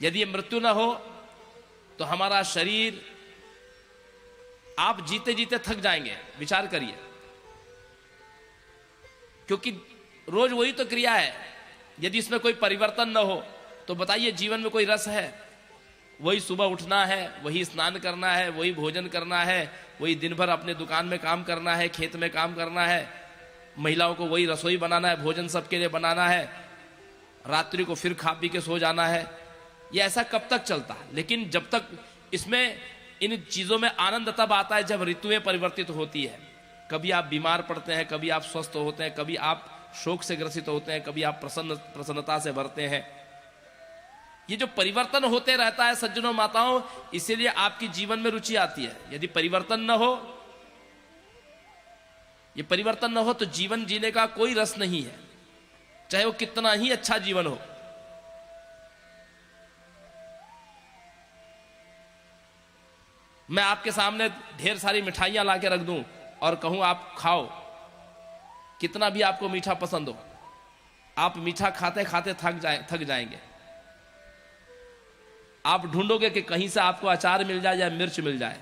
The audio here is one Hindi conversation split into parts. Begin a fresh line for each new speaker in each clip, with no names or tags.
यदि ये मृत्यु ना हो तो हमारा शरीर, आप जीते जीते थक जाएंगे। विचार करिए, क्योंकि रोज वही तो क्रिया है। यदि इसमें कोई परिवर्तन न हो तो बताइए जीवन में कोई रस है? वही सुबह उठना है, वही स्नान करना है, वही भोजन करना है, वही दिन भर अपने दुकान में काम करना है, खेत में काम करना है, महिलाओं को वही रसोई बनाना है, भोजन सबके लिए बनाना है, रात्रि को फिर खा पी के सो जाना है। ये ऐसा कब तक चलता है? लेकिन जब तक इसमें, इन चीजों में आनंद तब आता है जब ऋतुएं परिवर्तित होती है। कभी आप बीमार पड़ते हैं, कभी आप स्वस्थ होते हैं, कभी आप शोक से ग्रसित होते हैं, कभी आप प्रसन्नता से भरते हैं। ये जो परिवर्तन होते रहता है सज्जनों माताओं, इसीलिए आपकी जीवन में रुचि आती है। यदि परिवर्तन न हो, ये परिवर्तन न हो तो जीवन जीने का कोई रस नहीं है, चाहे वो कितना ही अच्छा जीवन हो। मैं आपके सामने ढेर सारी मिठाइयां लाके रख दूं और कहूं आप खाओ, कितना भी आपको मीठा पसंद हो, आप मीठा खाते खाते थक जाएंगे। आप ढूंढोगे कि कहीं से आपको अचार मिल जाए या मिर्च मिल जाए,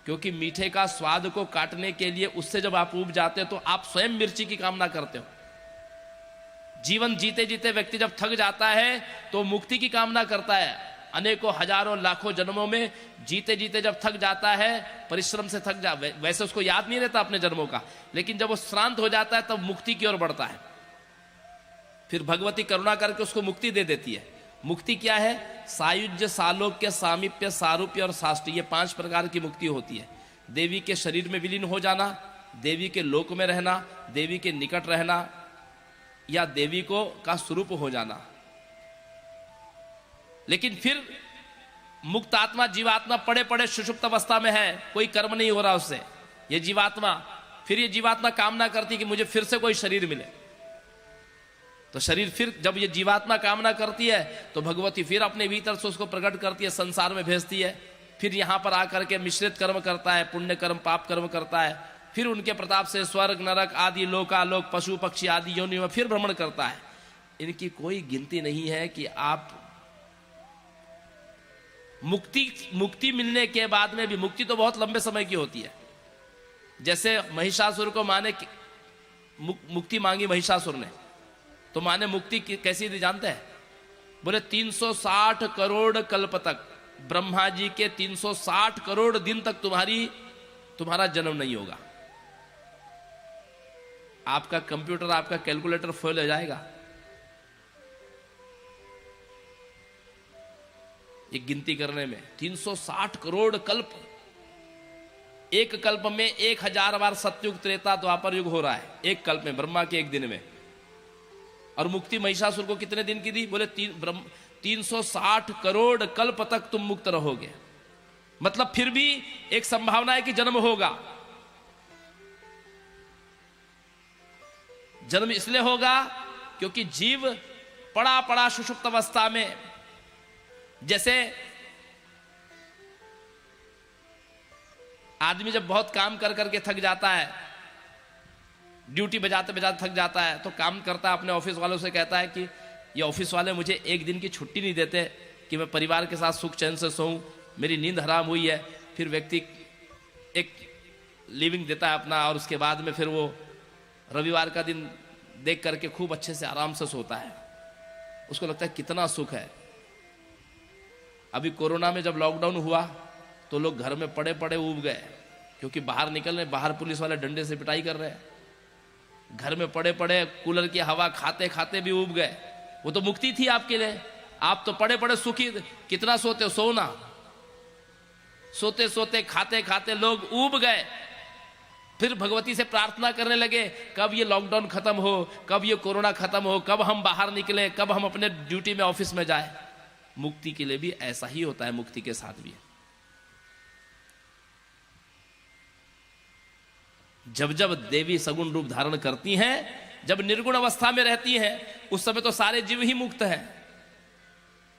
क्योंकि मीठे का स्वाद को काटने के लिए उससे जब आप ऊब जाते हो तो आप स्वयं मिर्ची की कामना करते हो। जीवन जीते जीते व्यक्ति जब थक जाता है तो मुक्ति की कामना करता है। अनेकों हजारों लाखों जन्मों में जीते जीते जब थक जाता है, परिश्रम से थक वैसे उसको याद नहीं रहता अपने जन्मों का, लेकिन जब वो श्रांत हो जाता है तब मुक्ति की ओर बढ़ता है। फिर भगवती करुणा करके उसको मुक्ति दे देती है। मुक्ति क्या है? सायुज्य, सालोक्य, सामीप्य, सारूप्य और साष्टी, ये 5 प्रकार की मुक्ति होती है। देवी के शरीर में विलीन हो जाना, देवी के लोक में रहना, देवी के निकट रहना, या देवी को का स्वरूप हो जाना। लेकिन फिर मुक्त आत्मा, जीवात्मा पड़े पड़े सुषुप्त अवस्था में है, कोई कर्म नहीं हो रहा उससे। ये जीवात्मा कामना करती कि मुझे फिर से कोई शरीर मिले। तो शरीर फिर जब ये जीवात्मा कामना करती है तो भगवती फिर अपने भीतर से उसको प्रकट करती है, संसार में भेजती है। फिर यहां पर आकर के मिश्रित कर्म करता है, पुण्य कर्म पाप कर्म करता है। फिर उनके प्रताप से स्वर्ग नरक आदि लोकालोक पशु पक्षी आदि योनि में फिर भ्रमण करता है। इनकी कोई गिनती नहीं है कि आप मुक्ति मिलने के बाद में भी, मुक्ति तो बहुत लंबे समय की होती है। जैसे महिषासुर को माने मुक्ति मांगी महिषासुर ने, तो माने मुक्ति कैसी थी जानते हैं? बोले 360 करोड़ कल्प तक, ब्रह्मा जी के 360 करोड़ दिन तक तुम्हारा जन्म नहीं होगा। आपका कंप्यूटर, आपका कैलकुलेटर फेल हो जाएगा। ये गिनती करने में 360 करोड़ कल्प, एक कल्प में 1000 बार सतयुग त्रेता द्वापर युग हो रहा है, एक कल्प में, ब्रह्मा के एक दिन में। और मुक्ति महिषासुर को कितने दिन की दी? बोले 360 करोड़ कल्प तक तुम मुक्त रहोगे। मतलब फिर भी एक संभावना है कि जन्म होगा। जन्म इसलिए होगा क्योंकि जीव पड़ा पड़ा सुषुप्त अवस्था में, जैसे आदमी जब बहुत काम कर करके थक जाता है, ड्यूटी बजाते बजाते थक जाता है, तो काम करता है, अपने ऑफिस वालों से कहता है कि ये ऑफिस वाले मुझे एक दिन की छुट्टी नहीं देते कि मैं परिवार के साथ सुख चैन से सोऊं, मेरी नींद हराम हुई है। फिर व्यक्ति एक लिविंग देता है अपना, और उसके बाद में फिर वो रविवार का दिन देख करके खूब अच्छे से आराम से सोता है। उसको लगता है कितना सुख है। अभी कोरोना में जब लॉकडाउन हुआ तो लोग घर में पड़े पड़े ऊब गए, क्योंकि बाहर निकल रहे, बाहर पुलिस वाले डंडे से पिटाई कर रहे हैं। घर में पड़े पड़े कूलर की हवा खाते खाते भी ऊब गए। वो तो मुक्ति थी आपके लिए। आप तो पड़े पड़े सुखी, कितना सोते हो? सोना। सोते सोते खाते खाते लोग ऊब गए। फिर भगवती से प्रार्थना करने लगे, कब ये लॉकडाउन खत्म हो, कब ये कोरोना खत्म हो, कब हम बाहर निकले, कब हम अपने ड्यूटी में ऑफिस में जाए। मुक्ति के लिए भी ऐसा ही होता है, मुक्ति के साथ भी। जब जब देवी सगुण रूप धारण करती हैं, जब निर्गुण अवस्था में रहती हैं, उस समय तो सारे जीव ही मुक्त हैं।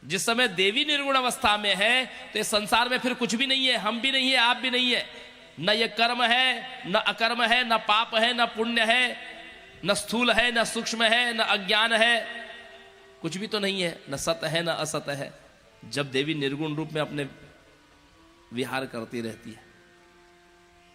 जिस समय देवी निर्गुण अवस्था में है तो इस संसार में फिर कुछ भी नहीं है, हम भी नहीं है, आप भी नहीं है। न ये कर्म है, न अकर्म है, न पाप है, न पुण्य है, न स्थूल है, न सूक्ष्म है, न अज्ञान है, कुछ भी तो नहीं है। न सत है, न असत है। जब देवी निर्गुण रूप में अपने विहार करती रहती है।